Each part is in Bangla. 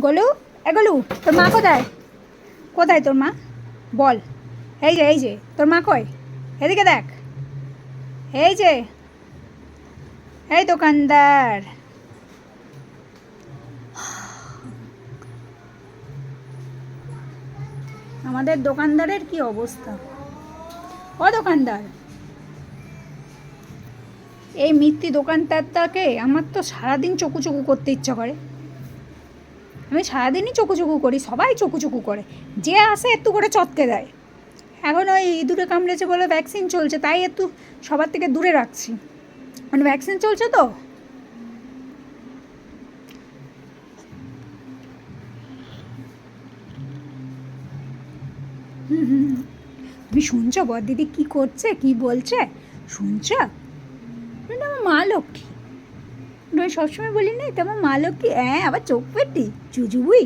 গোলু, এ গোলু, তোর মা কোথায়? কোথায় তোর মা? বল। এই যে তোর মা কই? এদিকে দেখ। এই যে, এই দোকানদার। আমাদের দোকানদারের কি অবস্থা? ও দোকানদার, এই মিথ্যি দোকানদারটাকে আমার তো সারাদিন চকু চকু করতে ইচ্ছা করে। আমি সারাদিনই চকু চকু করি, সবাই চকু চকু করে, যে আসে একটু করে চটকে দেয়। এখন ওই ইঁদুরে কামড়েছে বলে ভ্যাকসিন চলছে, তাই একটু সবার থেকে দূরে রাখছি, মানে ভ্যাকসিন চলছে তো। তুমি শুনছো বর দিদি কী করছে, কি বলছে? শুনছো? আমার মা লক্ষ্মী, আমি সবসময় বলি না তোমার মা লক্ষ্মী, হ্যাঁ আবার চোখ পেটি চুজুবুই,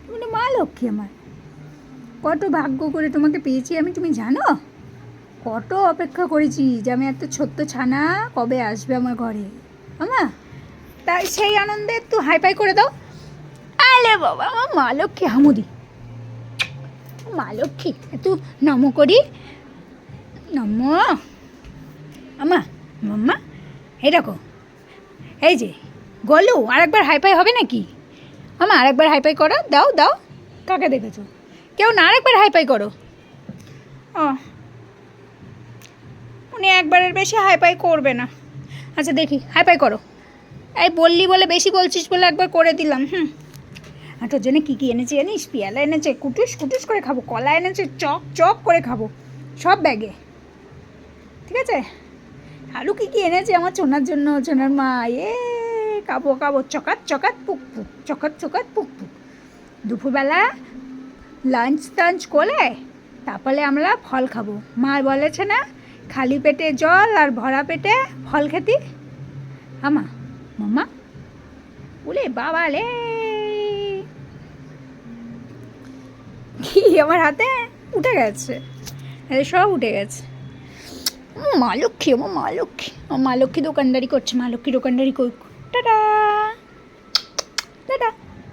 তুমি মা লক্ষ্মী আমার। কত ভাগ্য করে তোমাকে পেয়েছি আমি, তুমি জানো? কত অপেক্ষা করেছি যে আমি এত ছোট্ট ছানা কবে আসবে আমার ঘরে। আমা, তাই সেই আনন্দে একটু হাইপাই করে দাও। আলে বাবা, আমার মা লক্ষ্মী হামুদি, মা লক্ষ্মী, একটু নম করি, নম। আমা, মাম্মা, এই দেখো, এই যে গলু, আরেকবার হাইপাই হবে নাকি? আমা আরেকবার হাইপাই করো, দাও দাও। কাকে দেখেছো? কেউ না, আরেকবার হাইপাই করো। ও, উনি একবারের বেশি হাইপাই করবে না। আচ্ছা দেখি, হাইপাই করো। এই বললি বলে, বেশি বলছিস বলে একবার করে দিলাম। আর তোর জন্য কী কী এনেছি জানিস? পেয়ালা এনেছে, কুটুস কুটুস করে খাবো, কলা এনেছে, চক চক করে খাবো, সব ব্যাগে, ঠিক আছে? আলু কী কী এনেছে আমার সোনার জন্য, সোনার মা, খাবো খাবো, চকাত চকাত পুক পুক, চকাত চকাত পুক পুক। দুপুরবেলা লাঞ্চ টাঞ্চ করে তারপরে আমরা ফল খাবো। মা বলেছে না, খালি পেটে জল আর ভরা পেটে ফল খেতি। আমা, মাম্মা, ওলে বাবা লে, কি আমার হাতে উঠে গেছে, সব উঠে গেছে। মা লক্ষ্মী, আমার মা লক্ষ্মী, আমার মা লক্ষ্মী দোকানদারি করছে, মা লক্ষ্মী দোকানদারি করুক। Tata tata.